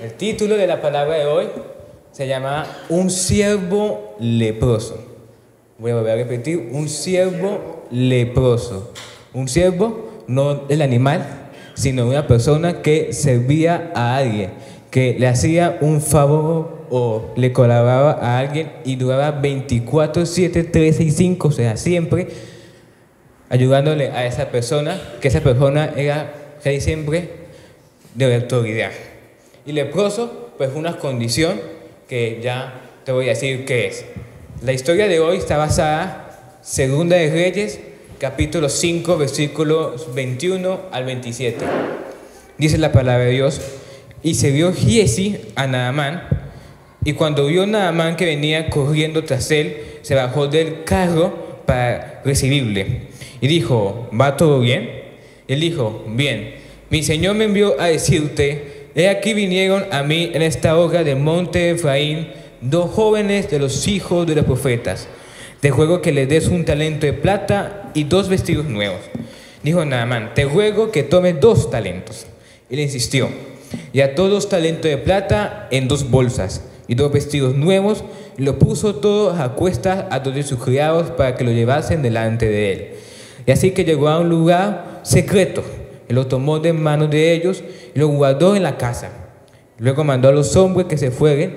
El título de la palabra de hoy se llama Un siervo leproso. Voy a volver a repetir, un siervo leproso. Un siervo, no el animal, sino una persona que servía a alguien, que le hacía un favor o le colaboraba a alguien y duraba 24/7, 365, o sea, siempre ayudándole a esa persona, que esa persona era casi siempre de autoridad. Y leproso, pues una condición que ya te voy a decir qué es. La historia de hoy está basada en 2 de Reyes, capítulo 5, versículos 21 al 27. Dice la palabra de Dios: y se vio Giezi a Naamán, y cuando vio Naamán que venía corriendo tras él, se bajó del carro para recibirle. Y dijo: ¿va todo bien? Él dijo: bien, mi Señor me envió a decirte, he aquí vinieron a mí en esta hora del monte Efraín 2 jóvenes de los hijos de los profetas. Te ruego que les des un talento de plata y 2 vestidos nuevos. Dijo Naamán: te ruego que tomes 2 talentos. Él insistió, y ató 2 talentos de plata en 2 bolsas y 2 vestidos nuevos, y lo puso todo a cuestas a 2 de sus criados para que lo llevasen delante de él. Y así que llegó a un lugar secreto, y lo tomó de manos de ellos y lo guardó en la casa. Luego mandó a los hombres que se fueran,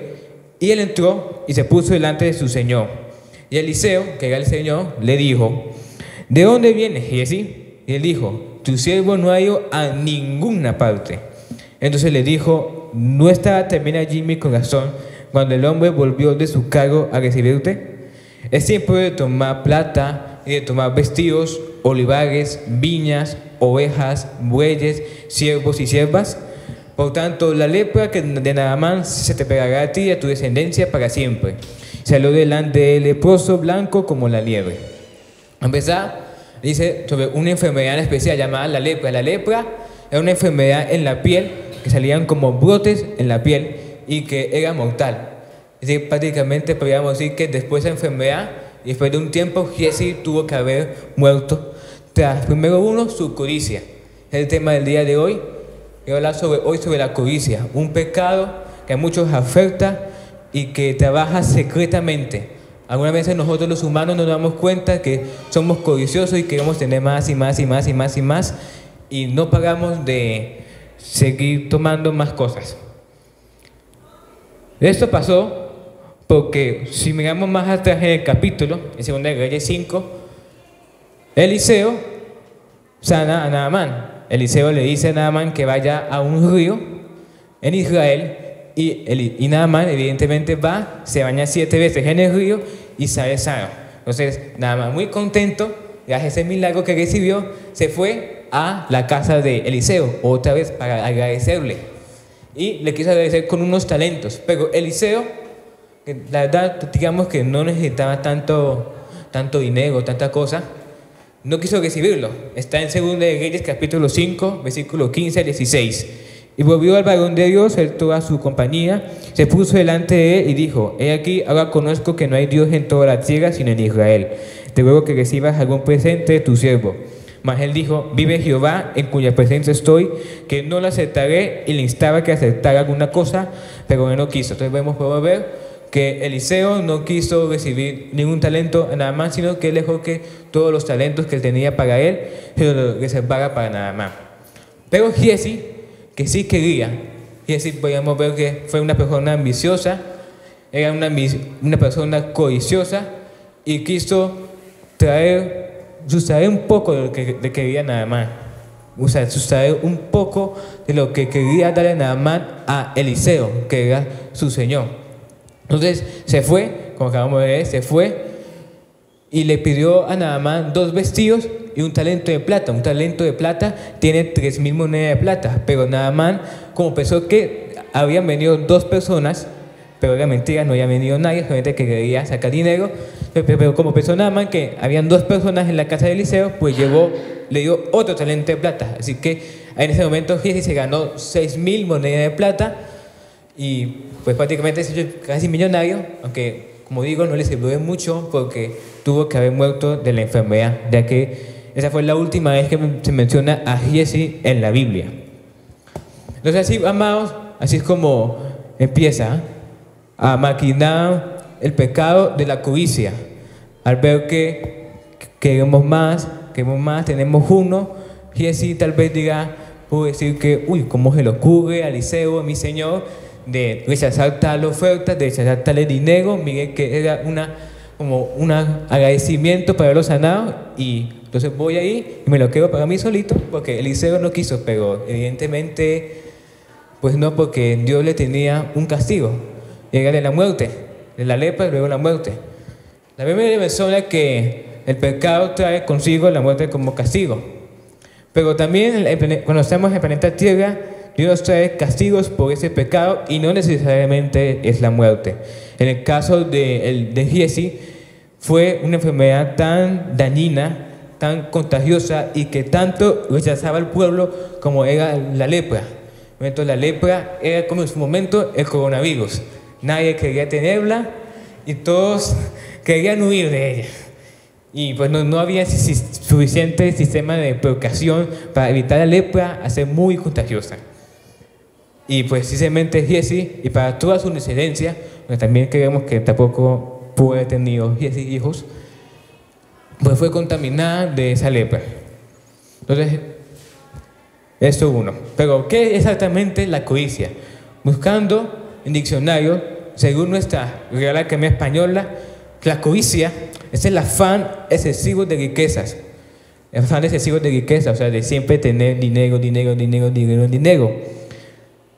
y él entró y se puso delante de su señor. Y Eliseo, que era el señor, le dijo: ¿de dónde vienes, Giezi? Y él dijo: tu siervo no ha ido a ninguna parte. Entonces le dijo: ¿no estaba también allí mi corazón cuando el hombre volvió de su cargo a recibirte? Es tiempo de tomar plata y de tomar vestidos, olivares, viñas, ovejas, bueyes, siervos y siervas. Por tanto, la lepra de Naamán se te pegará a ti y a tu descendencia para siempre. Salió delante del leproso blanco como la liebre. A empezar, dice sobre una enfermedad especial llamada la lepra. La lepra era una enfermedad en la piel, que salían como brotes en la piel y que era mortal. Es decir, prácticamente podríamos decir que después de esa enfermedad y después de un tiempo, Giezi tuvo que haber muerto tras, primero uno, su codicia. Es el tema del día de hoy. Voy a hablar hoy sobre la codicia, un pecado que a muchos afecta y que trabaja secretamente. Algunas veces nosotros los humanos nos damos cuenta que somos codiciosos y queremos tener más y más y más y más y más, y no paramos de seguir tomando más cosas. Esto pasó porque si miramos más atrás en el capítulo, en 2 de Reyes 5, Eliseo sana a Naamán. Eliseo le dice a Naamán que vaya a un río en Israel y Naamán evidentemente va, se baña 7 veces en el río y sale sano. Entonces Naamán, muy contento, gracias a ese milagro que recibió, se fue a la casa de Eliseo otra vez para agradecerle, y le quiso agradecer con unos talentos. Pero Eliseo, la verdad, digamos que no necesitaba tanto dinero, tanta cosa, no quiso recibirlo. Está en 2 de Reyes capítulo 5, versículo 15 al 16. Y volvió al varón de Dios, él toda su compañía, se puso delante de él y dijo: he aquí, ahora conozco que no hay Dios en toda la tierra sino en Israel. Te ruego que recibas algún presente de tu siervo. Mas él dijo: vive Jehová, en cuya presencia estoy, que no lo aceptaré. Y le instaba que aceptara alguna cosa, pero él no quiso. Entonces podemos ver que Eliseo no quiso recibir ningún talento a Naamán, sino que él dejó que todos los talentos que él tenía para él se los reservara para Naamán. Pero Giezi, que sí quería, Giezi podemos ver que fue una persona ambiciosa, era una persona codiciosa, y quiso sustraer un poco de lo que quería Naamán, sustraer un poco de lo que quería darle Naamán a Eliseo, que era su señor. Entonces se fue, como acabamos de ver, se fue y le pidió a Naamán 2 vestidos y un talento de plata. Un talento de plata tiene 3,000 monedas de plata, pero Naamán, como pensó que habían venido 2 personas, pero era mentira, no había venido nadie, solamente que quería sacar dinero, pero como pensó Naamán que habían 2 personas en la casa de Eliseo, pues le dio otro talento de plata. Así que en ese momento Giezi se ganó 6,000 monedas de plata y pues prácticamente se hizo casi millonario, aunque como digo no le sirvió de mucho porque tuvo que haber muerto de la enfermedad, ya que esa fue la última vez que se menciona a Giezi en la Biblia. Entonces así, amados, así es como empieza a maquinar el pecado de la codicia. Al ver que queremos más, tenemos uno, y así tal vez puedo decir que, uy, ¿cómo se le ocurre a Eliseo, a mi Señor, de rechazar tal oferta, de rechazar tal dinero? Mire que era como un agradecimiento para haberlo sanado, y entonces voy ahí y me lo quedo para mí solito, porque Eliseo no quiso, pero evidentemente, pues no, porque Dios le tenía un castigo, era de la muerte, de la lepra y luego la muerte. La Biblia menciona que el pecado trae consigo la muerte como castigo, pero también cuando estamos en el planeta Tierra, Dios trae castigos por ese pecado y no necesariamente es la muerte. En el caso de Giesi, fue una enfermedad tan dañina, tan contagiosa y que tanto rechazaba al pueblo como era la lepra. Entonces, la lepra era como en su momento el coronavirus. Nadie quería tenerla y todos querían huir de ella. Y pues no había suficiente sistema de precaución para evitar la lepra a ser muy contagiosa. Y pues precisamente Giesi, y para toda su descendencia, pues también creemos que tampoco pudo haber tenido Giesi hijos, pues fue contaminada de esa lepra. Entonces, esto uno. Pero, ¿qué es exactamente la codicia? Buscando en diccionario, según nuestra Real Academia Española, la codicia es el afán excesivo de riquezas. El afán excesivo de riquezas, o sea, de siempre tener dinero.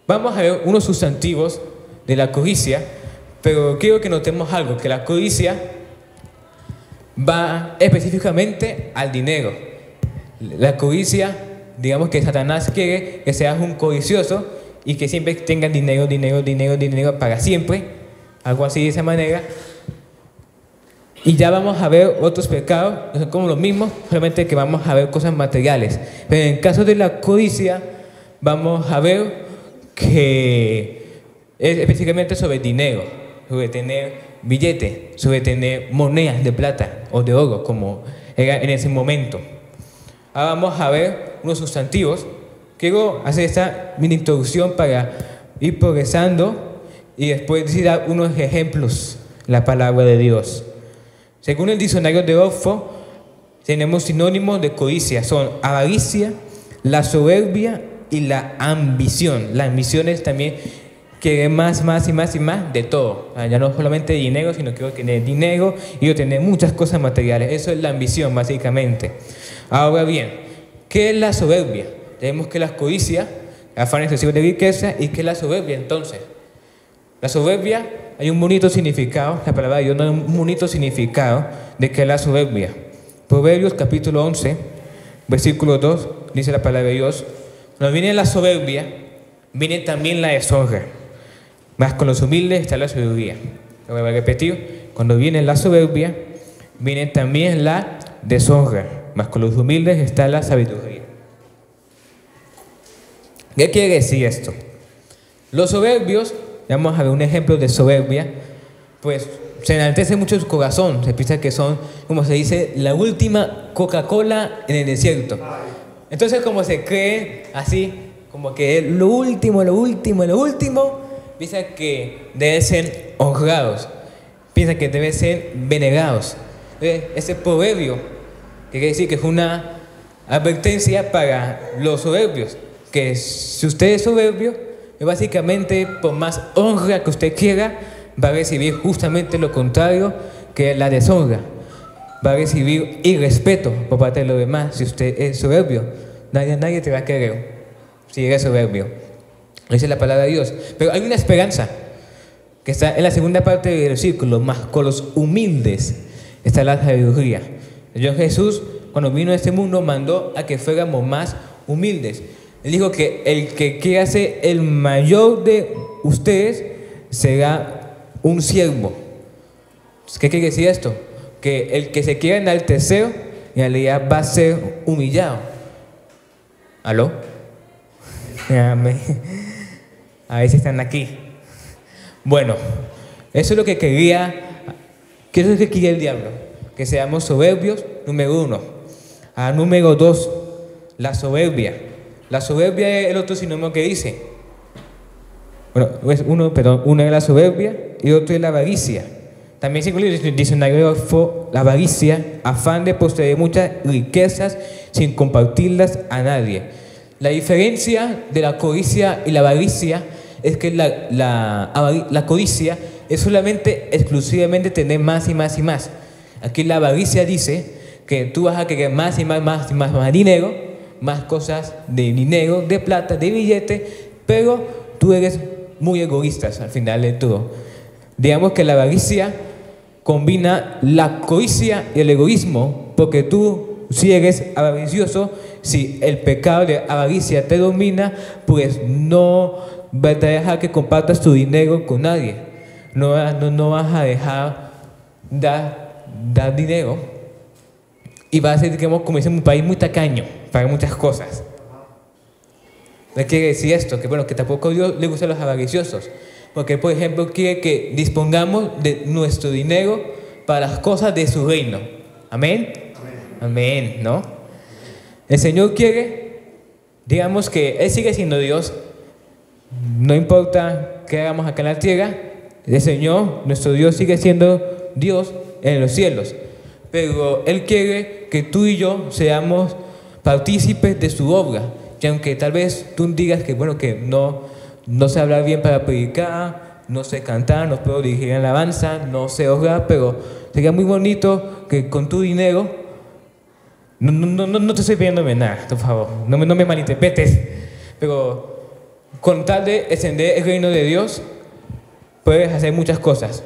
Vamos a ver unos sustantivos de la codicia, pero quiero que notemos algo, que la codicia va específicamente al dinero. La codicia, digamos que Satanás quiere que seas un codicioso y que siempre tengas dinero para siempre, algo así de esa manera. Y ya vamos a ver otros pecados, no son como los mismos, solamente que vamos a ver cosas materiales. Pero en el caso de la codicia, vamos a ver que es específicamente sobre dinero, sobre tener billetes, sobre tener monedas de plata o de oro, como era en ese momento. Ahora vamos a ver unos sustantivos. Quiero hacer esta mini introducción para ir progresando y después dar unos ejemplos, la palabra de Dios. Según el diccionario de Oxford, tenemos sinónimos de codicia, son avaricia, la soberbia y la ambición. La ambición es también querer más de todo. Ya no solamente dinero, sino quiero tener dinero y yo tener muchas cosas materiales. Eso es la ambición, básicamente. Ahora bien, ¿qué es la soberbia? Tenemos que la codicia, afán excesivo de riqueza, y ¿qué es la soberbia entonces? La soberbia, hay un bonito significado, la palabra de Dios no hay un bonito significado de qué es la soberbia. Proverbios capítulo 11, versículo 2, dice la palabra de Dios: cuando viene la soberbia, viene también la deshonra, mas con los humildes está la sabiduría. Lo voy a repetir: cuando viene la soberbia, viene también la deshonra, mas con los humildes está la sabiduría. ¿Qué quiere decir esto? Los soberbios, vamos a ver un ejemplo de soberbia, pues se enaltece mucho su corazón, se piensa que son, como se dice, la última Coca-Cola en el desierto. Entonces, como se cree así, como que lo último, piensa que deben ser honrados, piensa que deben ser venerados. Ese proverbio quiere decir que es una advertencia para los soberbios, que si usted es soberbio, básicamente por más honra que usted quiera, va a recibir justamente lo contrario, que la deshonra. Va a recibir irrespeto por parte de los demás. Si usted es soberbio, nadie te va a querer si eres soberbio. Esa es la palabra de Dios. Pero hay una esperanza que está en la segunda parte del círculo: más con los humildes está la sabiduría. El Señor Jesús, cuando vino a este mundo, mandó a que fuéramos más humildes. Él dijo que el que quiera ser el mayor de ustedes será un siervo. ¿Qué quiere decir esto? Que el que se quiera enaltecer, en realidad va a ser humillado. ¿Aló? A ver si están aquí. Bueno, eso es lo que quería. ¿Qué es lo que quería el diablo? Que seamos soberbios, número uno. Número dos, la soberbia. La soberbia es el otro sinónimo que dice. Bueno, uno es la soberbia y otro es la avaricia. También según el diccionario de Oxford, la avaricia, afán de poseer muchas riquezas sin compartirlas a nadie. La diferencia de la codicia y la avaricia es que la codicia es solamente, exclusivamente tener más y más y más. Aquí la avaricia dice que tú vas a querer más y más, más y más, más dinero, más cosas de dinero, de plata, de billete, pero tú eres muy egoísta al final de todo. Digamos que la avaricia combina la codicia y el egoísmo, porque tú, si eres avaricioso, si el pecado de avaricia te domina, pues no vas a dejar que compartas tu dinero con nadie. No vas a dejar dar dinero y vas a ser, digamos, como dice, un país muy tacaño para muchas cosas. ¿No quiere decir esto? Que bueno, que tampoco Dios le gusta a los avariciosos. Porque, por ejemplo, quiere que dispongamos de nuestro dinero para las cosas de su reino. ¿Amén? Amén, ¿no? El Señor quiere, digamos que Él sigue siendo Dios. No importa qué hagamos acá en la tierra, el Señor, nuestro Dios, sigue siendo Dios en los cielos. Pero Él quiere que tú y yo seamos partícipes de su obra. Y aunque tal vez tú digas que, bueno, que no sé hablar bien para predicar, no sé cantar, no puedo dirigir alabanza, no sé orar, pero sería muy bonito que con tu dinero, no te estoy pidiéndome nada, por favor, no me malinterpretes, pero con tal de extender el reino de Dios, puedes hacer muchas cosas.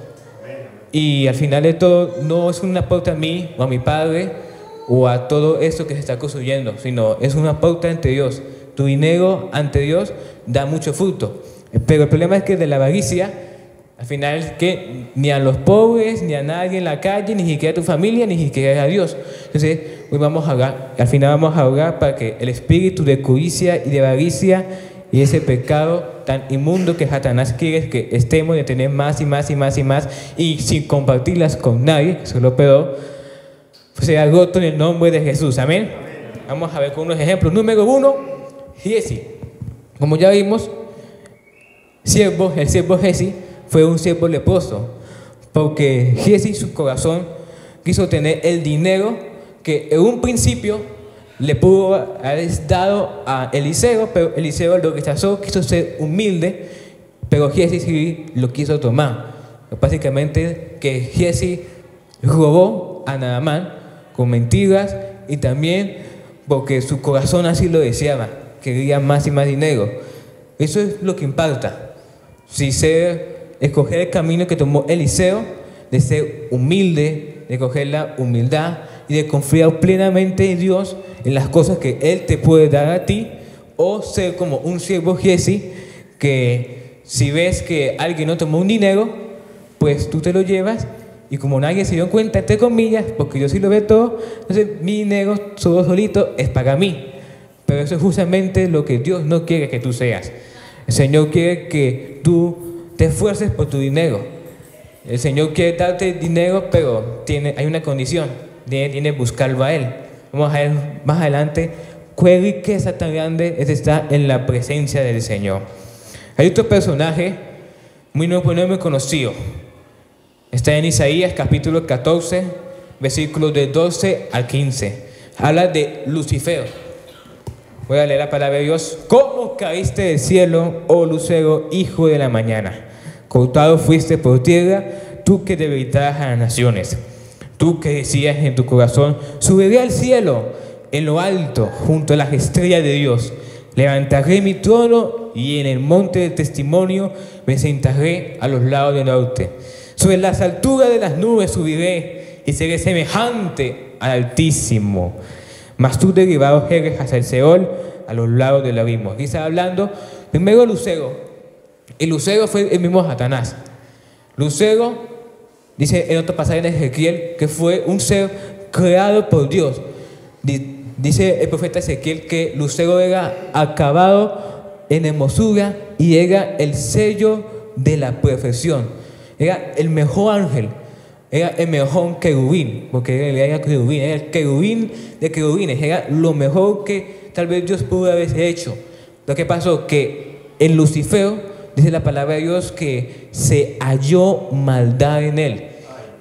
Y al final de todo, no es un aporte a mí o a mi padre o a todo esto que se está construyendo, sino es una pauta ante Dios. Tu dinero ante Dios da mucho fruto. Pero el problema es que de la avaricia, al final es que ni a los pobres, ni a nadie en la calle, ni siquiera a tu familia, ni siquiera a Dios. Entonces, hoy vamos a orar, al final vamos a orar para que el espíritu de codicia y de avaricia y ese pecado tan inmundo que Satanás quiere que estemos de tener más y más y más y más y sin compartirlas con nadie, eso es lo peor, sea roto en el nombre de Jesús. Amén. Vamos a ver con unos ejemplos. Número 1, Giesi. Como ya vimos, el siervo Giesi fue un siervo leproso, porque Giesi, su corazón, quiso tener el dinero que en un principio le pudo haber dado a Eliseo, pero Eliseo lo rechazó, quiso ser humilde, pero Giesi sí lo quiso tomar. Básicamente que Giesi robó a Naamán con mentiras y también porque su corazón así lo deseaba, quería más y más dinero. Eso es lo que impacta. Si escoger el camino que tomó Eliseo, de ser humilde, de coger la humildad y de confiar plenamente en Dios, en las cosas que Él te puede dar a ti, o ser como un siervo Giesi, que si ves que alguien no tomó un dinero, pues tú te lo llevas y como nadie se dio cuenta, entre comillas, porque yo sí lo veo todo, entonces mi dinero solo solito es para mí. Pero eso es justamente lo que Dios no quiere que tú seas. El Señor quiere que tú te esfuerces por tu dinero. El Señor quiere darte dinero, pero hay una condición, tiene que buscarlo a Él. Vamos a ver más adelante qué riqueza tan grande es estar en la presencia del Señor. Hay otro personaje muy conocido. Está en Isaías capítulo 14, versículos de 12 al 15. Habla de Lucifer. Voy a leer la palabra de Dios. ¿Cómo caíste del cielo, oh lucero, hijo de la mañana? Cortado fuiste por tierra, tú que debilitabas a las naciones. Tú que decías en tu corazón, subiré al cielo, en lo alto, junto a las estrellas de Dios. Levantaré mi trono y en el monte del testimonio me sentaré a los lados del norte. Sobre las alturas de las nubes subiré y seré semejante al Altísimo. Mas tú derribado eres hacia el Seol, a los lados del abismo. Aquí está hablando primero Lucero. Y Lucero fue el mismo Satanás. Lucero, dice en otro pasaje de Ezequiel, que fue un ser creado por Dios. Dice el profeta Ezequiel que Lucero era acabado en hermosura y era el sello de la perfección. Era el mejor ángel, era el mejor querubín, porque él era querubín, era el querubín de querubines, era lo mejor que tal vez Dios pudo haber hecho. Lo que pasó que en Lucifer dice la palabra de Dios que se halló maldad en él.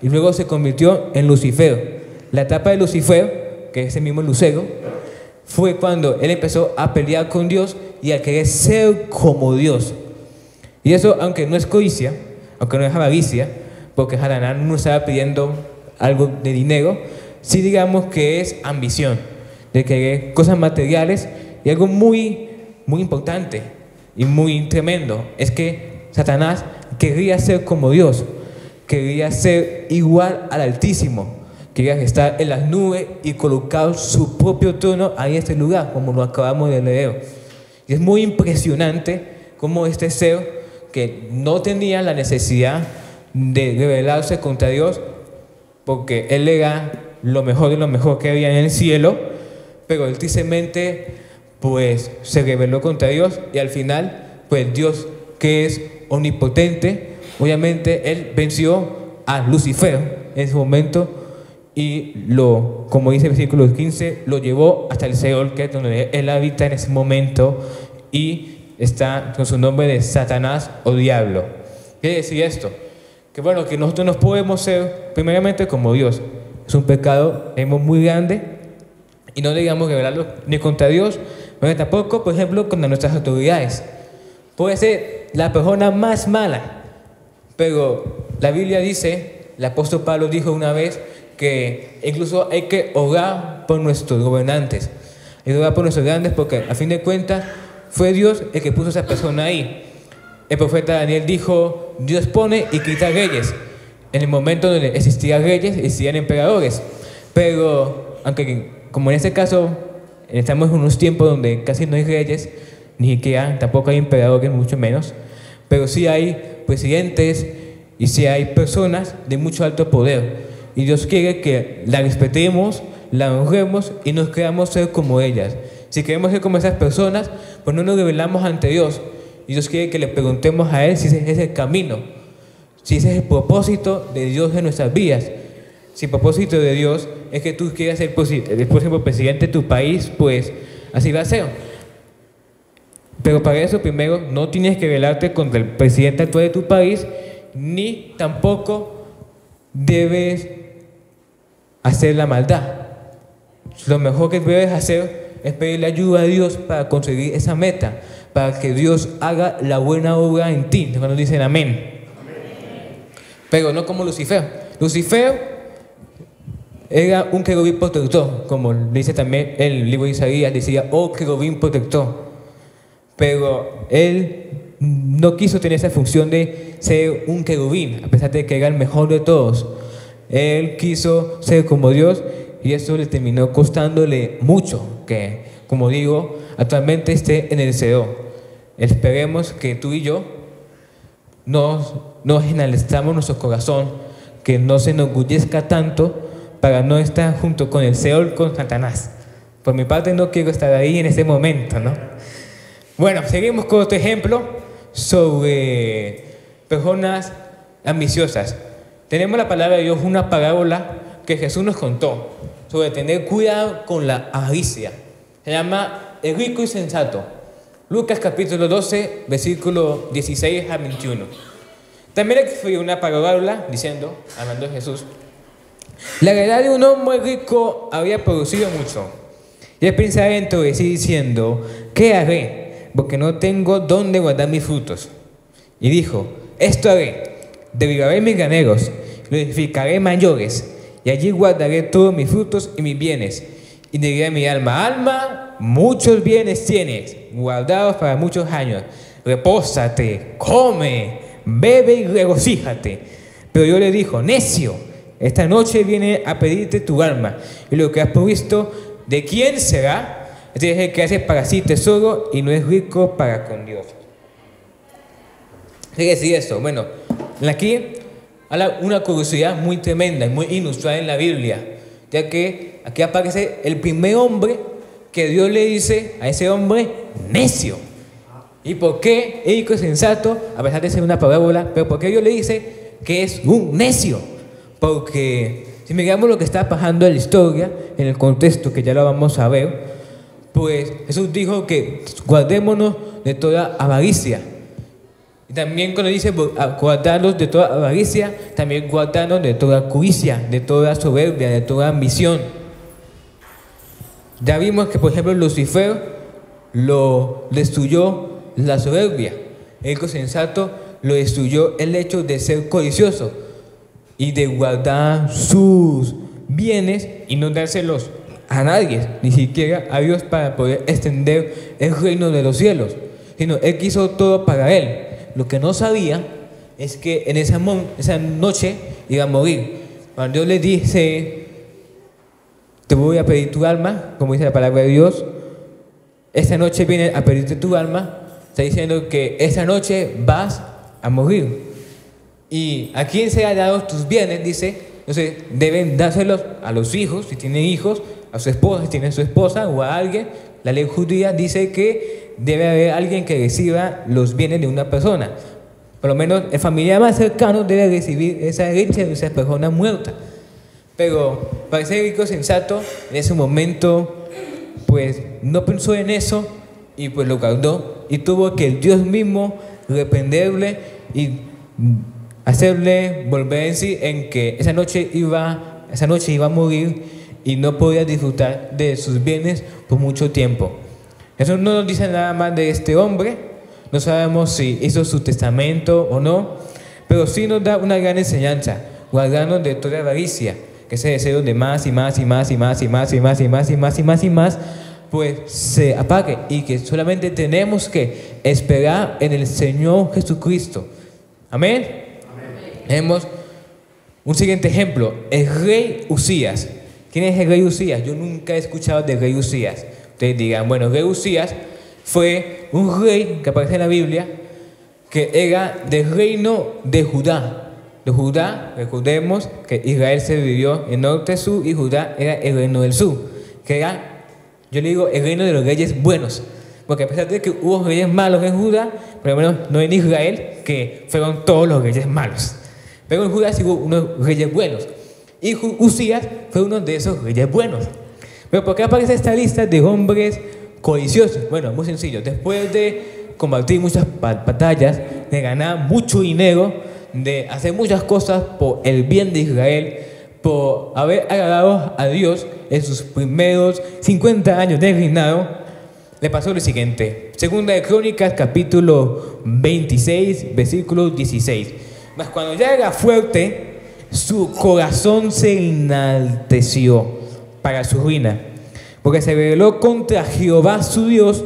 Y luego se convirtió en Lucifer. La etapa de Lucifer, que es ese mismo lucero, fue cuando él empezó a pelear con Dios y a querer ser como Dios. Y eso, aunque no es codicia, aunque no es avaricia, porque Satanás no estaba pidiendo algo de dinero, sí digamos que es ambición, de querer cosas materiales. Y algo muy, muy importante y muy tremendo es que Satanás quería ser como Dios, quería ser igual al Altísimo, quería estar en las nubes y colocar su propio trono ahí en este lugar, como lo acabamos de leer. Y es muy impresionante cómo este ser que no tenía la necesidad de rebelarse contra Dios, porque él era lo mejor de lo mejor que había en el cielo, pero él tristemente pues se rebeló contra Dios, y al final pues Dios, que es omnipotente, obviamente él venció a Lucifer en ese momento y como dice el versículo 15, lo llevó hasta el Seol, que es donde él habita en ese momento, y está con su nombre de Satanás o Diablo. ¿Qué decir esto? Que bueno, que nosotros no podemos ser primeramente como Dios. Es un pecado muy grande y no digamos rebelarlo ni contra Dios, pero tampoco, por ejemplo, contra nuestras autoridades. Puede ser la persona más mala, pero la Biblia dice, el apóstol Pablo dijo una vez que incluso hay que orar por nuestros gobernantes. Hay que orar por nuestros grandes, porque a fin de cuentas fue Dios el que puso a esa persona ahí. El profeta Daniel dijo, Dios pone y quita reyes. En el momento donde existían reyes, existían emperadores. Pero, aunque como en este caso estamos en unos tiempos donde casi no hay reyes, ni siquiera, tampoco hay emperadores, mucho menos, pero sí hay presidentes y sí hay personas de mucho alto poder. Y Dios quiere que la respetemos, la honremos y nos creamos ser como ellas. Si queremos ser como esas personas, pues no nos rebelamos ante Dios. Y Dios quiere que le preguntemos a Él si ese es el camino, si ese es el propósito de Dios en nuestras vidas. Si el propósito de Dios es que tú quieras ser el próximo presidente de tu país, pues así va a ser. Pero para eso primero no tienes que rebelarte contra el presidente actual de tu país, ni tampoco debes hacer la maldad. Lo mejor que debes hacer es pedirle ayuda a Dios para conseguir esa meta, para que Dios haga la buena obra en ti. Cuando dicen amén. Pero no como Lucifer. Lucifer era un querubín protector, como dice también el libro de Isaías, decía, oh querubín protector. Pero él no quiso tener esa función de ser un querubín, a pesar de que era el mejor de todos. Él quiso ser como Dios, y eso le terminó costándole mucho, que, como digo, actualmente esté en el Seol. Esperemos que tú y yo nos enaltezcamos nuestro corazón, que no se enorgullezca tanto para no estar junto con el Seol, con Satanás. Por mi parte no quiero estar ahí en ese momento, ¿no? Bueno, seguimos con otro ejemplo sobre personas ambiciosas. Tenemos la palabra de Dios, una parábola que Jesús nos contó sobre tener cuidado con la avaricia. Se llama el rico y sensato. Lucas capítulo 12, versículo 16 a 21. También escribió una parábola diciendo, hablando de Jesús, la heredad de un hombre rico había producido mucho. Y él pensaba dentro de sí diciendo, ¿qué haré? Porque no tengo dónde guardar mis frutos. Y dijo, esto haré, derribaré mis graneros, los edificaré mayores, y allí guardaré todos mis frutos y mis bienes. Y diré a mi alma, alma, muchos bienes tienes, guardados para muchos años. Repósate, come, bebe y regocíjate. Pero yo le dijo, necio, esta noche viene a pedirte tu alma, y lo que has provisto, ¿de quién será? Este es el que hace para sí tesoro y no es rico para con Dios. ¿Qué quiere decir esto? Bueno, aquí habla una curiosidad muy tremenda y muy inusual en la Biblia, ya que aquí aparece el primer hombre que Dios le dice a ese hombre necio. ¿Y por qué el rico y sensato, a pesar de ser una parábola, pero por qué Dios le dice que es un necio? Porque si miramos lo que está pasando en la historia, en el contexto que ya lo vamos a ver, pues Jesús dijo que guardémonos de toda avaricia. Y también cuando dice guardarlos de toda avaricia, también guardarnos de toda codicia, de toda soberbia, de toda ambición. Ya vimos que, por ejemplo, Lucifer lo destruyó la soberbia. El rico sensato lo destruyó el hecho de ser codicioso y de guardar sus bienes y no dárselos a nadie, ni siquiera a Dios, para poder extender el reino de los cielos, sino él quiso todo para él. Lo que no sabía es que en esa noche iba a morir. Cuando Dios le dice, te voy a pedir tu alma, como dice la palabra de Dios, esta noche viene a pedirte tu alma, está diciendo que esta noche vas a morir. Y a quien se ha dado tus bienes, dice, entonces deben dárselos a los hijos, si tienen hijos, a su esposa, si tienen su esposa, o a alguien. La ley judía dice que debe haber alguien que reciba los bienes de una persona. Por lo menos el familiar más cercano debe recibir esa herencia de esa persona muerta. Pero para ese rico sensato, en ese momento, pues no pensó en eso y pues lo guardó. Y tuvo que el Dios mismo reprenderle y hacerle volver en sí, en que esa noche iba a morir y no podía disfrutar de sus bienes por mucho tiempo. Eso no nos dice nada más de este hombre, no sabemos si hizo su testamento o no, pero sí nos da una gran enseñanza, guardarnos de toda avaricia, que ese deseo de más y más y más y más y más y más y más y más y más y más, pues se apague, y que solamente tenemos que esperar en el Señor Jesucristo. Amén. Tenemos un siguiente ejemplo, el rey Usías. ¿Quién es el rey Usías? Yo nunca he escuchado del rey Usías. Ustedes digan, bueno, el rey Usías fue un rey que aparece en la Biblia, que era del reino de Judá. De Judá, recordemos que Israel se dividió en norte, sur, y Judá era el reino del sur, que era, yo le digo, el reino de los reyes buenos. Porque a pesar de que hubo reyes malos en Judá, por lo menos no en Israel, que fueron todos los reyes malos. Pero en Judá sí hubo unos reyes buenos. Y Usías fue uno de esos reyes buenos. Pero ¿por qué aparece esta lista de hombres codiciosos? Bueno, muy sencillo. Después de combatir muchas batallas, de ganar mucho dinero, de hacer muchas cosas por el bien de Israel, por haber agradado a Dios en sus primeros 50 años de reinado, le pasó lo siguiente. Segunda de Crónicas, capítulo 26, versículo 16. Mas cuando ya era fuerte, su corazón se enalteció para su ruina, porque se rebeló contra Jehová su Dios,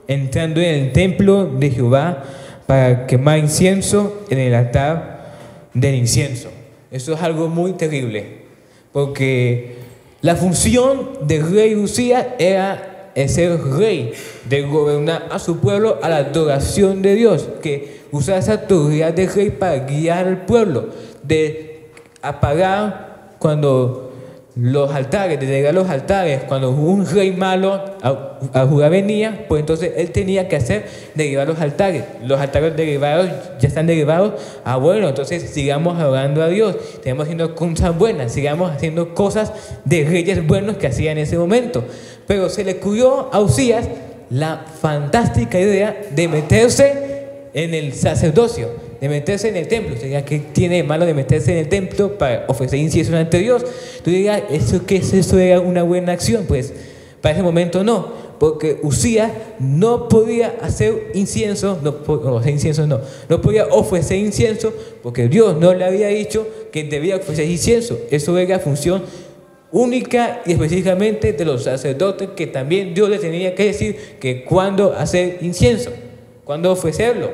entrando en el templo de Jehová para quemar incienso en el altar del incienso. Eso es algo muy terrible, porque la función del rey Usías era el ser rey, de gobernar a su pueblo a la adoración de Dios, que usar esa autoridad de rey para guiar al pueblo, de apagar cuando los altares, de llegar a los altares, cuando un rey malo a Judá venía, pues entonces él tenía que hacer derribar los altares derribados, ya están derribados, bueno, entonces sigamos adorando a Dios, sigamos haciendo cosas buenas, sigamos haciendo cosas de reyes buenos que hacían en ese momento. Pero se le ocurrió a Usías la fantástica idea de meterse en el sacerdocio, de meterse en el templo. O sea, ¿qué tiene de malo de meterse en el templo para ofrecer incienso ante Dios? Tú digas, ¿qué es eso? ¿Era una buena acción? Pues para ese momento no, porque Usías no podía hacer incienso, no podía ofrecer incienso, porque Dios no le había dicho que debía ofrecer incienso. Eso era función única y específicamente de los sacerdotes, que también Dios le tenía que decir que cuándo hacer incienso, cuándo ofrecerlo.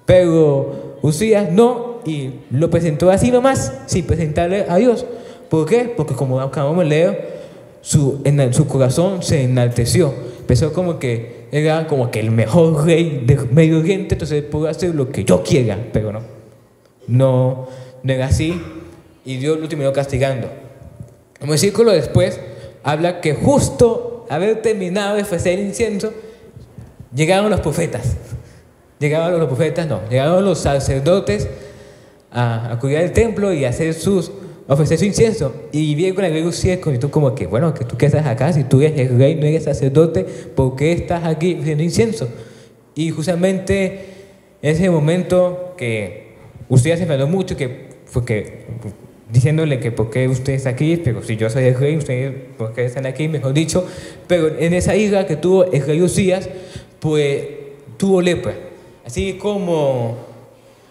Pero Usías no, y lo presentó así nomás, sin presentarle a Dios. ¿Por qué? Porque como acabamos de leer, su corazón se enalteció. Empezó como que era como que el mejor rey de Medio Oriente, entonces puedo hacer lo que yo quiera, pero no era así, y Dios lo terminó castigando. Un versículo después habla que justo haber terminado de ofrecer incienso, llegaron los profetas. Llegaron los sacerdotes a cuidar el templo y ofrecer su incienso. Y viene con el rey Usías, y tú como que, bueno, que tú qué estás acá, si tú eres el rey, no eres sacerdote, ¿por qué estás aquí ofreciendo incienso? Y justamente En ese momento que Usías se enfadó mucho, diciéndole que por qué usted está aquí, pero si yo soy el rey, ustedes por qué están aquí, mejor dicho. Pero en esa ira que tuvo el rey Usías, pues tuvo lepra. Así como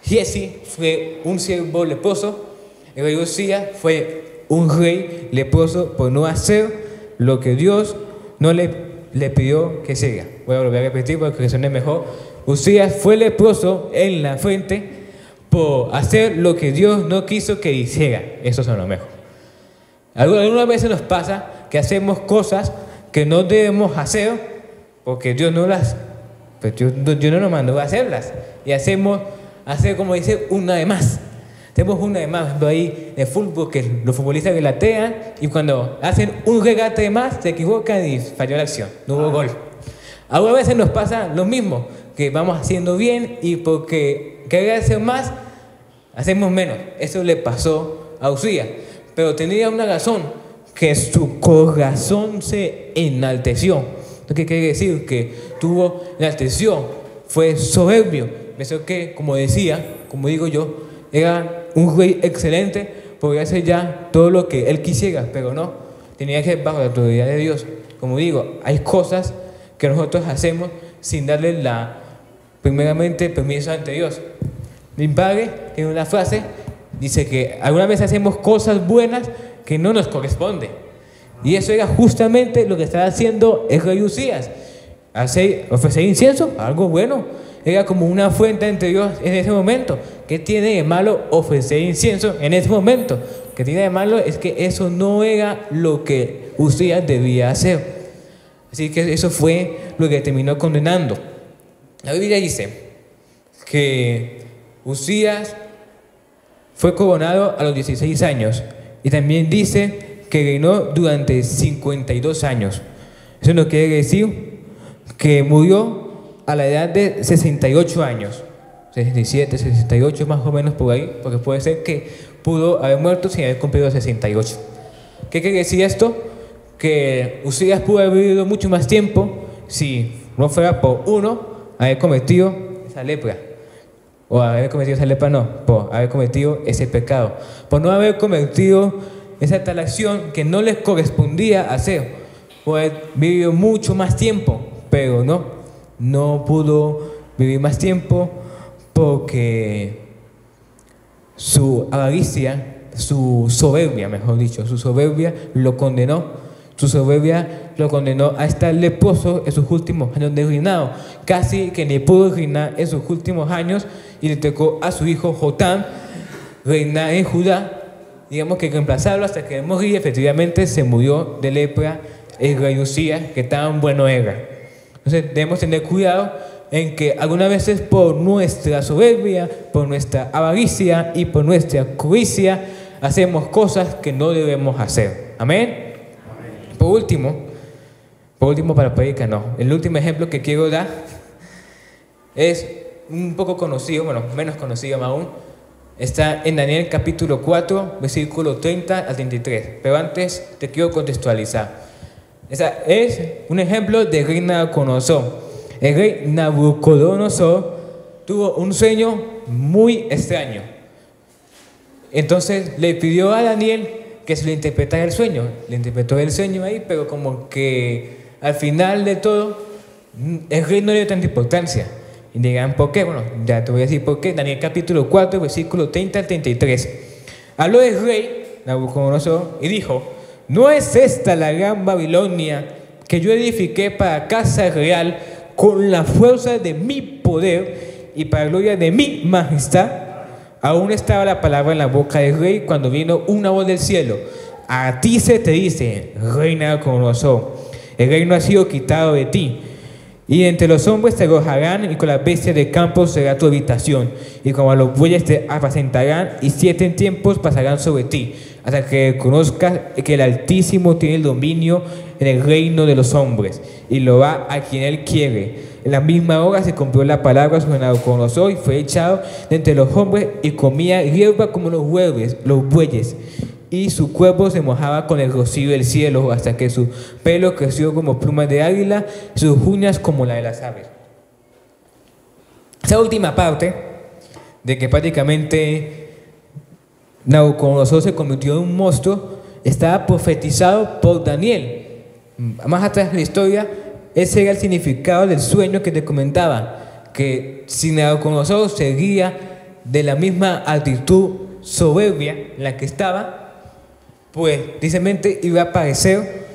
Giezi fue un siervo leproso, el rey Usías fue un rey leproso por no hacer lo que Dios no le pidió que se haga. Voy a volver a repetir porque resuene mejor. Usías fue leproso en la frente por hacer lo que Dios no quiso que hiciera. Eso es lo mejor. Algunas veces nos pasa que hacemos cosas que no debemos hacer porque Dios no nos mandó a hacerlas. Y hacemos como dice, una de más. Tenemos una de más, por ahí de fútbol, que los futbolistas relatean y cuando hacen un regate de más se equivocan y falló la acción, no hubo gol. Algunas veces nos pasa lo mismo, que vamos haciendo bien y porque querer hacer más, hacemos menos. Eso le pasó a Usías, pero tenía una razón, que su corazón se enalteció. ¿Qué quiere decir? Que tuvo enalteció, fue soberbio. Pensó que, como digo yo, era un rey excelente, podía hacer ya todo lo que él quisiera, pero no, tenía que ser bajo la autoridad de Dios. Como digo, hay cosas que nosotros hacemos sin darle primeramente permiso ante Dios. Mi padre tiene una frase, dice que alguna vez hacemos cosas buenas que no nos corresponden. Y eso era justamente lo que estaba haciendo el rey Usías. Ofrecer incienso, algo bueno. Era como una fuente entre Dios en ese momento. ¿Qué tiene de malo ofrecer incienso en ese momento? ¿Qué tiene de malo? Es que eso no era lo que Usías debía hacer. Así que eso fue lo que terminó condenando. La Biblia dice que Usías fue coronado a los 16 años. Y también dice que reinó durante 52 años. Eso no quiere decir que murió a la edad de 68 años, 67, 68 más o menos por ahí, porque puede ser que pudo haber muerto sin haber cumplido 68. ¿Qué quiere decir esto? Que Usías pudo haber vivido mucho más tiempo si no fuera por haber cometido esa lepra, o haber cometido esa lepra no, por haber cometido ese pecado, por no haber cometido esa tal acción que no les correspondía hacer, pues vivió mucho más tiempo, pero no pudo vivir más tiempo porque su avaricia, su soberbia, mejor dicho, su soberbia lo condenó. Su soberbia lo condenó a estar leproso en sus últimos años de reinado. Casi que ni pudo reinar en sus últimos años y le tocó a su hijo Jotam reinar en Judá. Digamos que reemplazarlo hasta que moría. Efectivamente se murió de lepra el rey Usías, que tan bueno era. Entonces debemos tener cuidado en que algunas veces por nuestra soberbia, por nuestra avaricia y por nuestra codicia hacemos cosas que no debemos hacer. Amén. Por último para predicar, el último ejemplo que quiero dar es un poco conocido, menos conocido aún. Está en Daniel capítulo 4, versículo 30 al 33. Pero antes te quiero contextualizar. Es un ejemplo de rey Nabucodonosor. El rey Nabucodonosor tuvo un sueño muy extraño. Entonces le pidió a Daniel que se le interpretara el sueño. Le interpretó el sueño ahí, pero como que al final de todo, el rey no le dio tanta importancia. Y dirán, ¿por qué? Bueno, ya te voy a decir por qué. Daniel capítulo 4, versículo 30 al 33. Habló el rey Nabucodonosor y dijo: ¿no es esta la gran Babilonia que yo edifiqué para casa real con la fuerza de mi poder y para gloria de mi majestad? Aún estaba la palabra en la boca del rey cuando vino una voz del cielo: a ti se te dice, rey Nabucodonosor, el reino ha sido quitado de ti, y entre los hombres te alojarán, y con las bestias del campo será tu habitación, y como a los bueyes te apacentarán, y 7 tiempos pasarán sobre ti, hasta que conozcas que el Altísimo tiene el dominio en el reino de los hombres, y lo da a quien él quiere. En la misma hora se cumplió la palabra sobre Nabucodonosor, y fue echado de entre los hombres, y comía hierba como los bueyes, y su cuerpo se mojaba con el rocío del cielo, hasta que su pelo creció como plumas de águila, y sus uñas como la de las aves. Esa última parte de que prácticamente Nabucodonosor se convirtió en un monstruo estaba profetizado por Daniel. Más atrás de la historia, ese era el significado del sueño que te comentaba, que si Nabucodonosor seguía de la misma actitud soberbia en la que estaba, pues precisamente iba a aparecer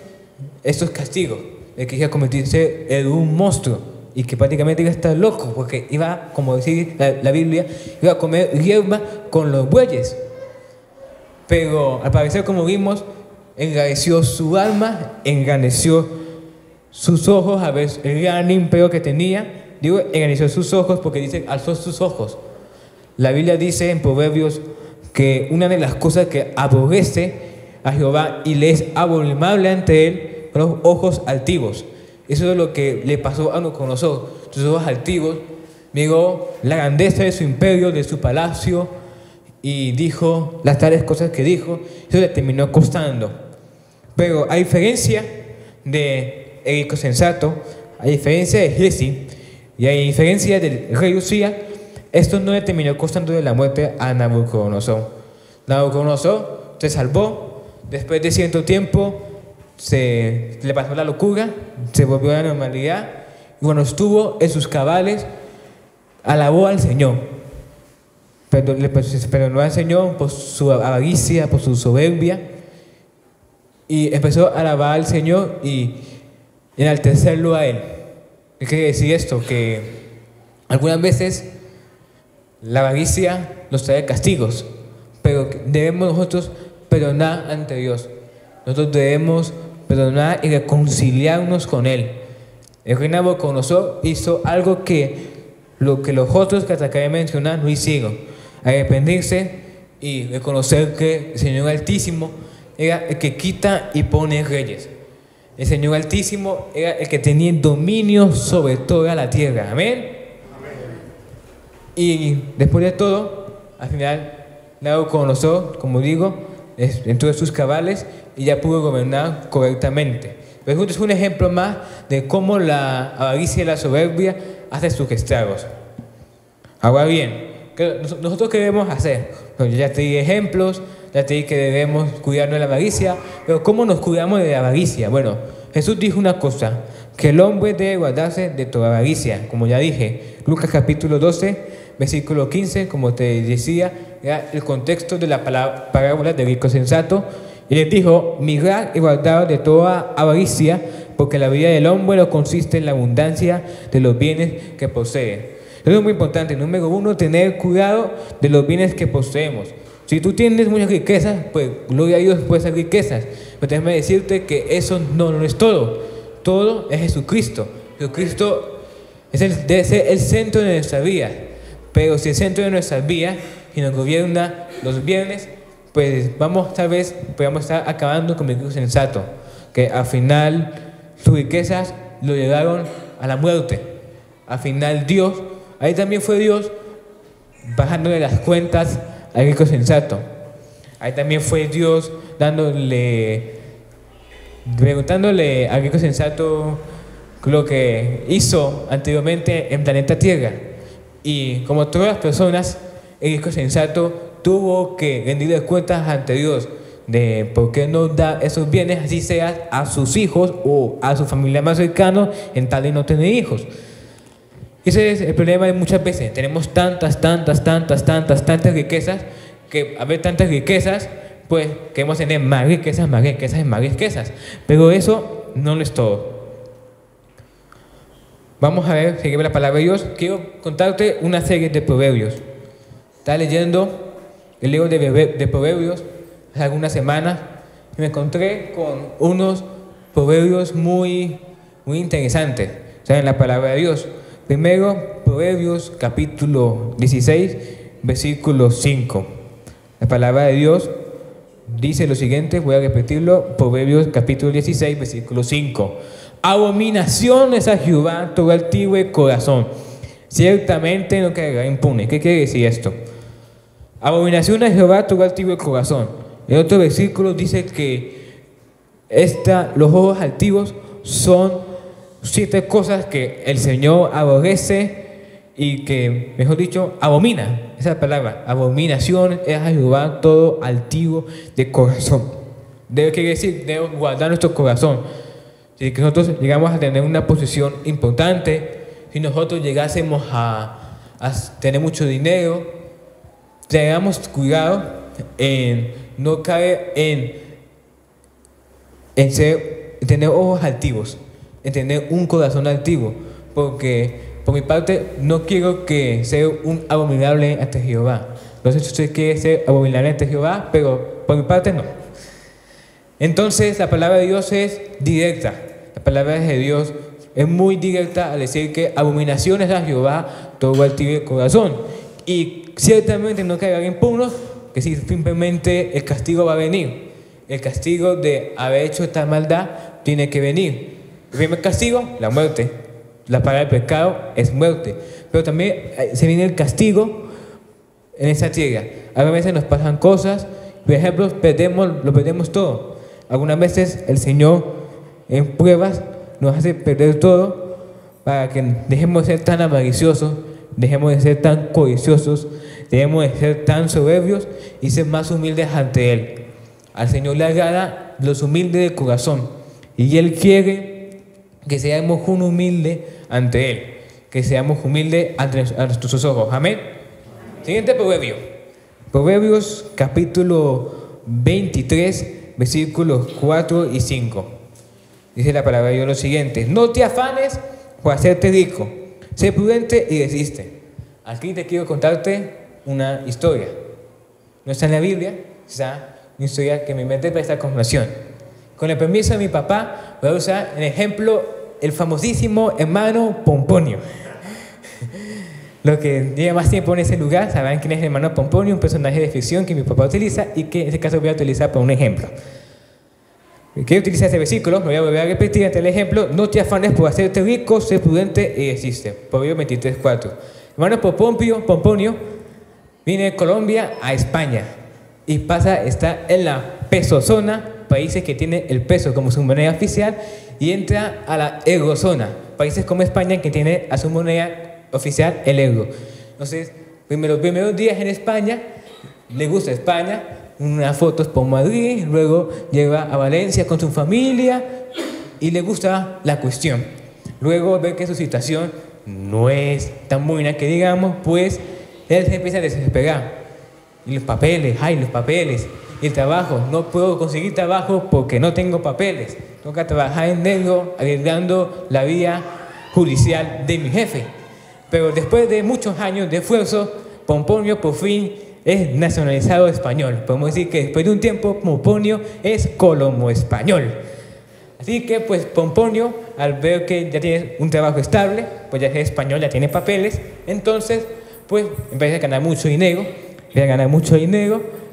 estos castigos, de que iba a convertirse en un monstruo y que prácticamente iba a estar loco, porque iba, como dice la Biblia, iba a comer hierba con los bueyes. Pero al parecer, como vimos, engrandeció su alma, engrandeció sus ojos, a ver el gran imperio que tenía. Digo, engrandeció sus ojos porque dice, alzó sus ojos. La Biblia dice en Proverbios que una de las cosas que aborrece a Jehová y le es abominable ante él son los ojos altivos. Eso es lo que le pasó a Nabucodonosor. Sus ojos altivos, miró la grandeza de su imperio, de su palacio, y dijo las tales cosas que dijo. Eso le terminó costando. Pero a diferencia de el rico sensato, a diferencia de Giezi y a diferencia del rey Usías, esto no le terminó costando de la muerte a Nabucodonosor. Nabucodonosor se salvó. Después de cierto tiempo le pasó la locura, se volvió a la normalidad, y cuando estuvo en sus cabales alabó al Señor, pero le perdonó al Señor por su avaricia, por su soberbia, y empezó a alabar al Señor y enaltecerlo a Él. ¿Qué quiere decir esto? Que algunas veces la avaricia nos trae castigos, pero debemos nosotros perdonar ante Dios. Nosotros debemos perdonar y reconciliarnos con Él. El rey Nabucodonosor hizo algo que los otros que acabé de mencionar no hicieron: arrepentirse y reconocer que el Señor Altísimo era el que quita y pone reyes. El Señor Altísimo era el que tenía dominio sobre toda la tierra. Amén. Y después de todo, al final, Nabucodonosor, como digo, entró en sus cabales y ya pudo gobernar correctamente. Pero es un ejemplo más de cómo la avaricia y la soberbia hacen sus estragos. Ahora bien, ¿nosotros qué debemos hacer? Pues ya te di ejemplos, ya te di que debemos cuidarnos de la avaricia, pero ¿cómo nos cuidamos de la avaricia? Bueno, Jesús dijo una cosa, que el hombre debe guardarse de toda avaricia. Como ya dije, Lucas capítulo 12, versículo 15, como te decía, era el contexto de la parábola del rico sensato. Y les dijo, mirad y guardaos de toda avaricia, porque la vida del hombre no consiste en la abundancia de los bienes que posee. Eso es muy importante. Número uno, tener cuidado de los bienes que poseemos. Si tú tienes muchas riquezas, pues gloria a Dios por esas riquezas. Pero déjame decirte que eso no es todo. Todo es Jesucristo. Jesucristo debe ser el centro de nuestra vida. Pero si el centro de nuestras vidas y nos gobierna los bienes, pues tal vez podamos estar acabando con el rico sensato, que al final sus riquezas lo llevaron a la muerte. Al final Dios, ahí también fue Dios bajándole las cuentas al rico sensato. Ahí también fue Dios preguntándole al rico sensato lo que hizo anteriormente en planeta Tierra. Y como todas las personas, el rico sensato tuvo que rendirle cuentas ante Dios de por qué no da esos bienes, así sea a sus hijos o a su familia más cercana, en tal de no tener hijos. Ese es el problema de muchas veces. Tenemos tantas riquezas, que al ver tantas riquezas, pues queremos tener más riquezas, más riquezas y más riquezas. Pero eso no es todo. Vamos a ver, seguir la palabra de Dios. Quiero contarte una serie de proverbios. Estaba leyendo el libro de Proverbios hace algunas semanas y me encontré con unos proverbios muy interesantes, o sea, en la palabra de Dios. Primero, Proverbios capítulo 16, versículo 5. La palabra de Dios dice lo siguiente, voy a repetirlo, Proverbios capítulo 16, versículo 5. Abominación es a Jehová todo altivo de corazón, ciertamente no quedará impune. ¿Qué quiere decir esto? Abominación a Jehová todo altivo de corazón. En otro versículo dice que los ojos altivos son 7 cosas que el Señor aborrece y que, mejor dicho, abomina, esa es la palabra, abominación es a Jehová todo altivo de corazón. Debe quiere decir, debemos guardar nuestro corazón. Si nosotros llegamos a tener una posición importante, si nosotros llegásemos a tener mucho dinero, tengamos cuidado en no caer en tener ojos altivos, en tener un corazón altivo, porque por mi parte no quiero que sea un abominable ante Jehová. No sé si usted quiere ser abominable ante Jehová, pero por mi parte no. Entonces la palabra de Dios es directa. La palabra de Dios es muy directa al decir que abominación es a Jehová todo altivo de corazón. Y ciertamente no caerán impuros, que si simplemente el castigo va a venir. El castigo de haber hecho esta maldad tiene que venir. El primer castigo, la muerte. La paga del pecado es muerte. Pero también se viene el castigo en esa tierra. A veces nos pasan cosas, por ejemplo, lo perdemos todo. Algunas veces el Señor en pruebas nos hace perder todo para que dejemos de ser tan avariciosos, dejemos de ser tan codiciosos, dejemos de ser tan soberbios y ser más humildes ante Él. Al Señor le agrada los humildes de corazón y Él quiere que seamos un humilde ante Él, que seamos humildes ante nuestros ojos. Amén. Siguiente proverbio. Proverbios capítulo 23, versículos 4 y 5. Dice la palabra de Dios lo siguiente: no te afanes por hacerte rico, sé prudente y desiste. Aquí te quiero contarte una historia. No está en la Biblia, está una historia que me inventé para esta conversación. Con el permiso de mi papá, voy a usar el ejemplo, el famosísimo hermano Pomponio. Los que llevan más tiempo en ese lugar sabrán quién es el hermano Pomponio, un personaje de ficción que mi papá utiliza y que en este caso voy a utilizar para un ejemplo. Quiero utilizar este versículo, me voy a volver a repetir ante el ejemplo: no te afanes por hacerte rico, sé prudente y desiste. Proverbios 23:4. Hermano Pomponio viene de Colombia a España y está en la pesozona, países que tienen el peso como su moneda oficial, y entra a la eurozona, países como España que tiene a su moneda oficial el euro. Entonces, los primeros días en España, le gusta España, unas fotos por Madrid, luego llega a Valencia con su familia y le gusta la cuestión. Luego ve que su situación no es tan buena que digamos, pues él se empieza a desesperar. Y los papeles, y el trabajo, no puedo conseguir trabajo porque no tengo papeles. Tengo que trabajar en negro, arriesgando la vía judicial de mi jefe. Pero después de muchos años de esfuerzo, Pomponio por fin es nacionalizado español. Podemos decir que después de un tiempo, Pomponio es colombo español. Así que pues Pomponio, al ver que ya tiene un trabajo estable, pues ya es español, ya tiene papeles, entonces pues empieza a ganar mucho dinero,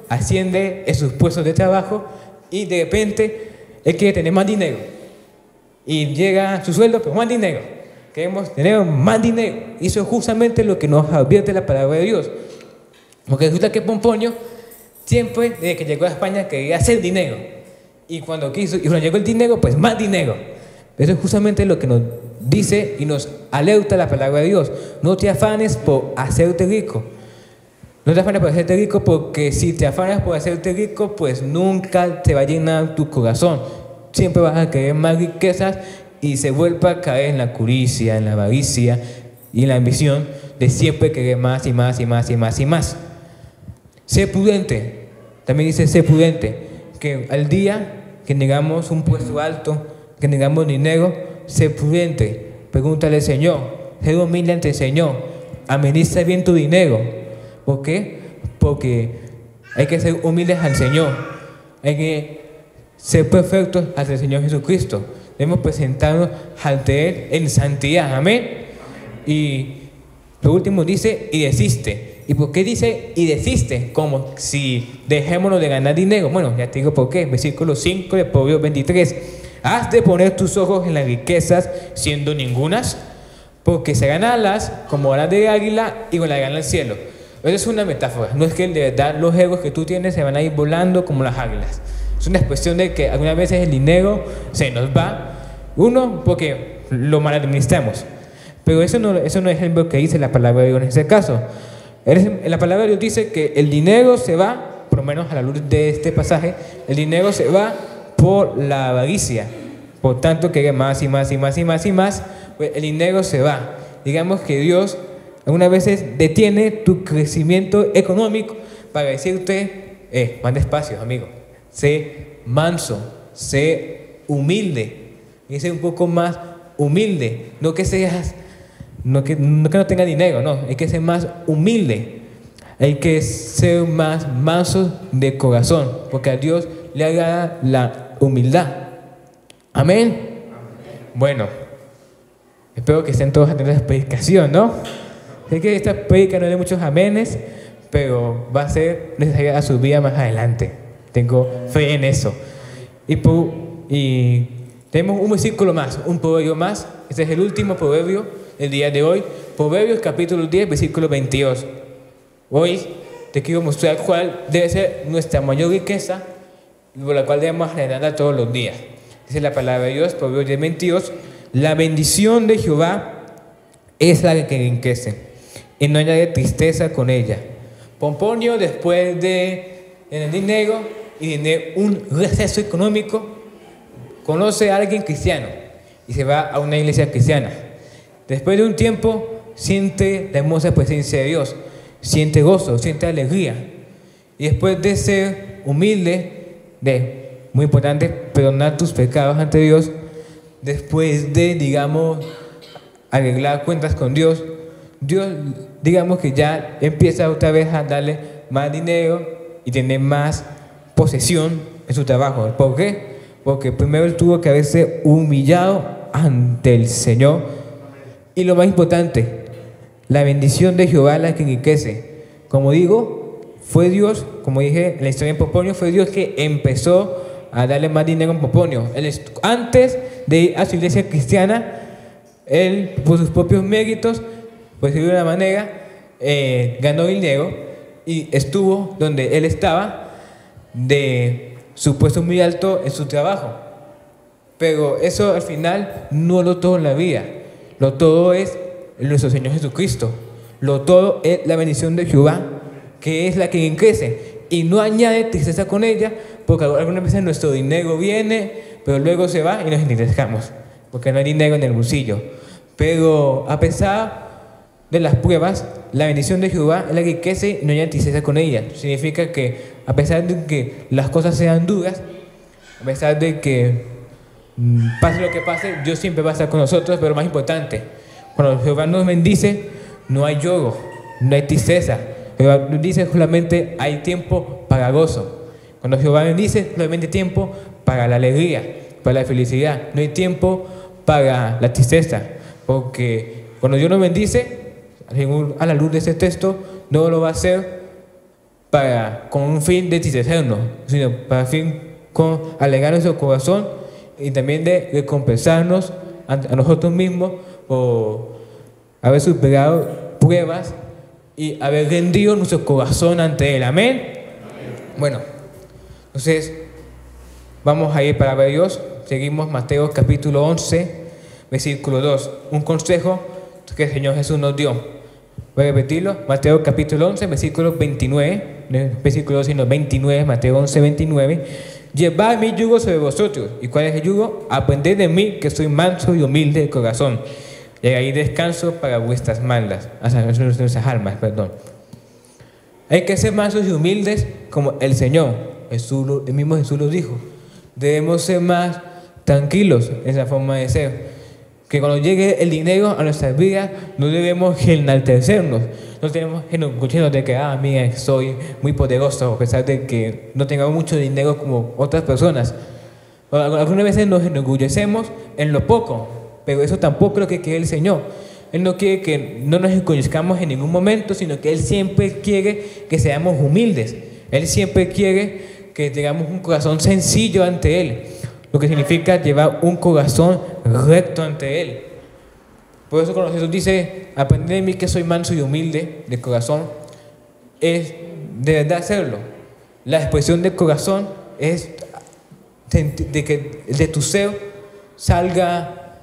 asciende en sus puestos de trabajo y de repente él quiere tener más dinero. Y llega su sueldo, pero más dinero. Queremos tener más dinero. Y eso es justamente lo que nos advierte la palabra de Dios. Porque resulta que Pomponio siempre, desde que llegó a España, quería hacer dinero. Y cuando llegó el dinero, pues más dinero. Eso es justamente lo que nos dice y nos alerta la palabra de Dios. No te afanes por hacerte rico. No te afanes por hacerte rico, porque si te afanas por hacerte rico, pues nunca te va a llenar tu corazón. Siempre vas a querer más riquezas y se vuelve a caer en la codicia, en la avaricia y en la ambición de siempre querer más y más y más y más y más. Sé prudente. También dice sé prudente, que al día que tengamos un puesto alto, que tengamos dinero, sé prudente. Pregúntale al Señor, sé humilde ante el Señor, administra bien tu dinero. ¿Por qué? Porque hay que ser humildes al Señor, hay que ser perfectos ante el Señor Jesucristo. Debemos presentarnos ante Él en santidad. Amén. Y lo último dice y desiste. ¿Y por qué dice y desiste? Como si dejémonos de ganar dinero. Bueno, ya te digo por qué. Versículo 5 de Proverbios 23. Has de poner tus ojos en las riquezas, siendo ningunas, porque se alas como alas de águila y volarán al cielo. Eso es una metáfora. No es que de verdad los egos que tú tienes se van a ir volando como las águilas. Es una expresión de que algunas veces el dinero se nos va. Uno, porque lo mal administramos. Pero eso no es lo que dice la palabra de Dios en ese caso. La palabra de Dios dice que el dinero se va, por lo menos a la luz de este pasaje, el dinero se va por la avaricia. Por tanto, que más y más y más y más y más, pues el dinero se va. Digamos que Dios algunas veces detiene tu crecimiento económico para decirte, más despacio, amigo, sé manso, sé humilde, y sé un poco más humilde, no que seas, no que no tenga dinero, no, hay que ser más humilde, hay que ser más manso de corazón, porque a Dios le agrada la humildad. Amén. Bueno, espero que estén todos atentos a esta predicación, ¿no? Sé que esta predica no es de muchos amenes, pero va a ser necesaria a su vida más adelante. Tengo fe en eso. Y tenemos un versículo más, un proverbio más. Este es el último proverbio del día de hoy. Proverbios capítulo 10, versículo 22. Hoy te quiero mostrar cuál debe ser nuestra mayor riqueza, por la cual debemos generarla todos los días. Dice la palabra de Dios, Proverbios 10, 22. La bendición de Jehová es la que enriquece, y no haya tristeza con ella. Pomponio, después de tener dinero y tener un receso económico, conoce a alguien cristiano y se va a una iglesia cristiana. Después de un tiempo siente la hermosa presencia de Dios, siente gozo, siente alegría, y después de ser humilde, muy importante, perdonar tus pecados ante Dios, después de, digamos, arreglar cuentas con Dios, digamos que ya empieza otra vez a darle más dinero y tener más posesión en su trabajo. ¿Por qué? Porque primero él tuvo que haberse humillado ante el Señor. Y lo más importante, la bendición de Jehová es la que enriquece. Como digo, fue Dios, como dije en la historia de Pomponio, fue Dios que empezó a darle más dinero a Pomponio. Antes de ir a su iglesia cristiana, él, por sus propios méritos, pues de una manera, ganó dinero y estuvo donde él estaba, de su puesto muy alto en su trabajo. Pero eso al final no lo todo en la vida. Lo todo es nuestro Señor Jesucristo. Lo todo es la bendición de Jehová, que es la que crece y no añade tristeza con ella, porque algunas veces nuestro dinero viene, pero luego se va y nos entristezcamos, porque no hay dinero en el bolsillo. Pero a pesar de las pruebas, la bendición de Jehová es la que crece y no hay tristeza con ella. Significa que a pesar de que las cosas sean duras, a pesar de que pase lo que pase, Dios siempre va a estar con nosotros. Pero más importante, cuando Jehová nos bendice, no hay lloro, no hay tristeza. Jehová nos dice solamente hay tiempo para gozo. Cuando Jehová bendice, solamente hay tiempo para la alegría, para la felicidad. No hay tiempo para la tristeza, porque cuando Dios nos bendice, a la luz de ese texto, no lo va a hacer con un fin de tristecernos, sino para fin con alegrar nuestro corazón y también de recompensarnos a nosotros mismos por haber superado pruebas y haber rendido nuestro corazón ante Él. Amén. Bueno, entonces vamos a ir para ver a Dios. Seguimos Mateo capítulo 11, versículo 2. Un consejo que el Señor Jesús nos dio. Voy a repetirlo. Mateo capítulo 11, versículo 29. Versículo 2, sino 29. Mateo 11, 29. Llevad mi yugo sobre vosotros. ¿Y cuál es el yugo? Aprended de mí, que soy manso y humilde de corazón, y hay descanso para vuestras nuestras almas, perdón. Hay que ser mansos y humildes como el Señor. El mismo Jesús lo dijo. Debemos ser más tranquilos en esa forma de ser. Que cuando llegue el dinero a nuestras vidas, no debemos enaltecernos. No tenemos que enorgullecernos de que, mira, soy muy poderoso, a pesar de que no tengamos mucho dinero como otras personas. Algunas veces nos enorgullecemos en lo poco, pero eso tampoco es lo que quiere el Señor. Él no quiere que no nos enorgullezcamos en ningún momento, sino que Él siempre quiere que seamos humildes. Él siempre quiere que tengamos un corazón sencillo ante Él, lo que significa llevar un corazón recto ante Él. Por eso cuando Jesús dice, aprended de mí que soy manso y humilde de corazón, es de verdad hacerlo. La expresión del corazón es de que de tu ser salga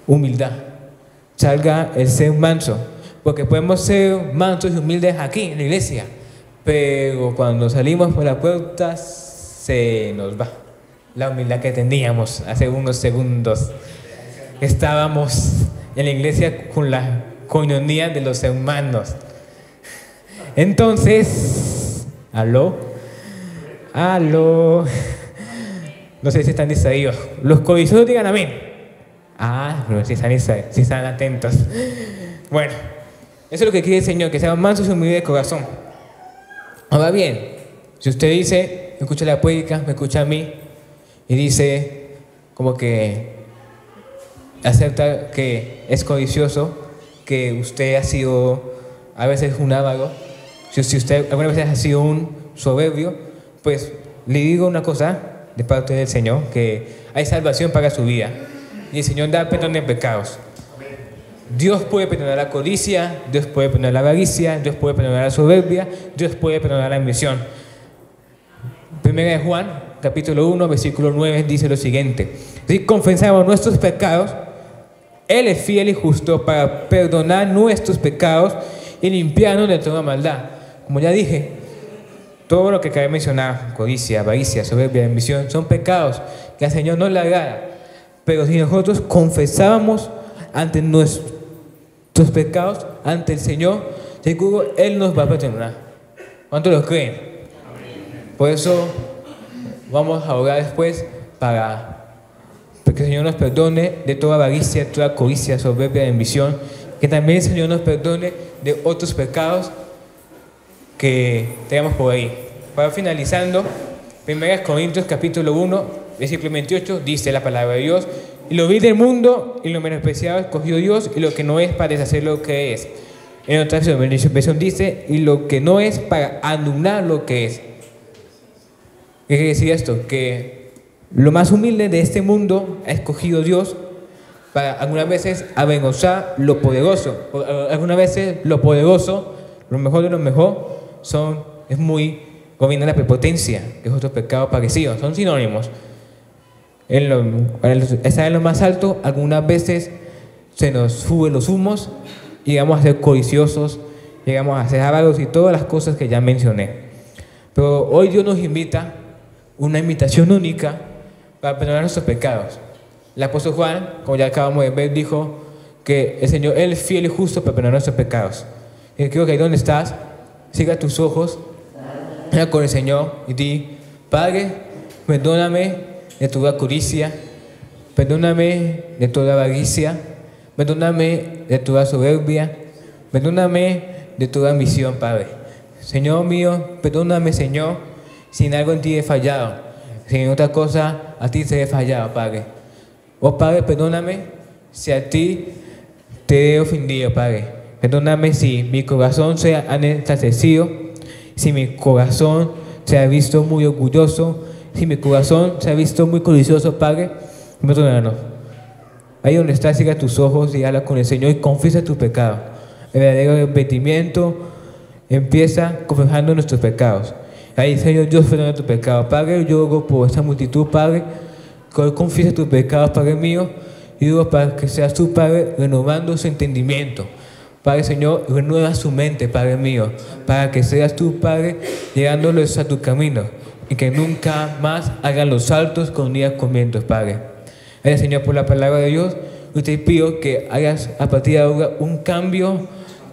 humildad, salga el ser manso, porque podemos ser mansos y humildes aquí en la iglesia, pero cuando salimos por la puerta se nos va la humildad que teníamos hace unos segundos. Estábamos en la iglesia con la coinonía de los hermanos. Entonces, aló, no sé si están distraídos. Los codiciosos digan amén. Pero si están distraídos, si están atentos. Bueno, eso es lo que quiere el Señor, que sean mansos y humildes de corazón. Ahora bien, si usted dice, me escucha la prédica, me escucha a mí, y dice como que acepta que es codicioso, que usted ha sido a veces un avaro, si usted alguna vez ha sido un soberbio, pues le digo una cosa de parte del Señor, que hay salvación para su vida y el Señor da perdón de pecados. Dios puede perdonar la codicia, Dios puede perdonar la avaricia, Dios puede perdonar la soberbia, Dios puede perdonar la ambición. Primera de Juan, capítulo 1, versículo 9, dice lo siguiente: si confesamos nuestros pecados, Él es fiel y justo para perdonar nuestros pecados y limpiarnos de toda maldad. Como ya dije, todo lo que acabé de mencionar, codicia, avaricia, soberbia, ambición, son pecados que al Señor no le agrada. Pero si nosotros confesábamos ante nuestros pecados, ante el Señor, seguro Él nos va a perdonar. ¿Cuántos lo creen? Por eso vamos a orar después para que el Señor nos perdone de toda avaricia, toda codicia, soberbia, ambición, que también el Señor nos perdone de otros pecados que tenemos por ahí. Para finalizando, 1 Corintios capítulo 1, versículo 28, dice la palabra de Dios: y lo vil del mundo y lo menospreciado escogió Dios, y lo que no es para deshacer lo que es. En otra versión dice: y lo que no es para anular lo que es. ¿Qué quiere decir esto? Que lo más humilde de este mundo ha escogido Dios para algunas veces avergonzar lo poderoso. Algunas veces lo poderoso, lo mejor de lo mejor, gobierna la prepotencia, que es otro pecado parecido, son sinónimos. Estar en lo más alto, algunas veces se nos suben los humos, llegamos a ser codiciosos, llegamos a ser avaros y todas las cosas que ya mencioné. Pero hoy Dios nos invita, una invitación única para perdonar nuestros pecados. El apóstol Juan, como ya acabamos de ver, dijo que el Señor, Él es fiel y justo para perdonar nuestros pecados. Y creo que ahí donde estás, cierra tus ojos, habla con el Señor y di: Padre, perdóname de toda codicia, perdóname de toda avaricia, perdóname de toda soberbia, perdóname de toda ambición, Padre. Señor mío, perdóname, Señor, si en algo en ti he fallado, si en otra cosa a ti te he fallado, Padre. Oh Padre, perdóname si a ti te he ofendido, Padre. Perdóname si mi corazón se ha entristecido, si mi corazón se ha visto muy orgulloso, si mi corazón se ha visto muy codicioso, Padre. Perdónanos. Ahí donde estás, cierra tus ojos y habla con el Señor y confiesa tus pecados. El verdadero arrepentimiento empieza confesando nuestros pecados. Ahí, Señor, Dios, perdona tu pecado. Padre, yo oro por esta multitud, Padre, que hoy confiese tus pecados, Padre mío, y digo para que seas tú, Padre, renovando su entendimiento. Padre, Señor, renueva su mente, Padre mío, para que seas tú, Padre, llevándolos a tu camino y que nunca más hagan los saltos con días comienzos, Padre. Gracias, Señor, por la palabra de Dios. Yo te pido que hagas a partir de ahora un cambio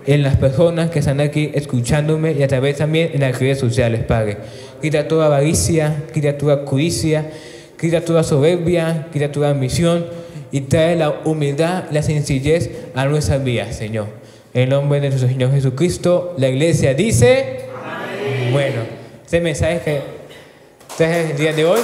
en las personas que están aquí escuchándome y a través también en las redes sociales, Padre. Quita toda avaricia, quita toda codicia, quita toda soberbia, quita toda ambición y trae la humildad, la sencillez a nuestras vidas, Señor. En el nombre de nuestro Señor Jesucristo, la iglesia dice: amén. Bueno, este mensaje que traje el día de hoy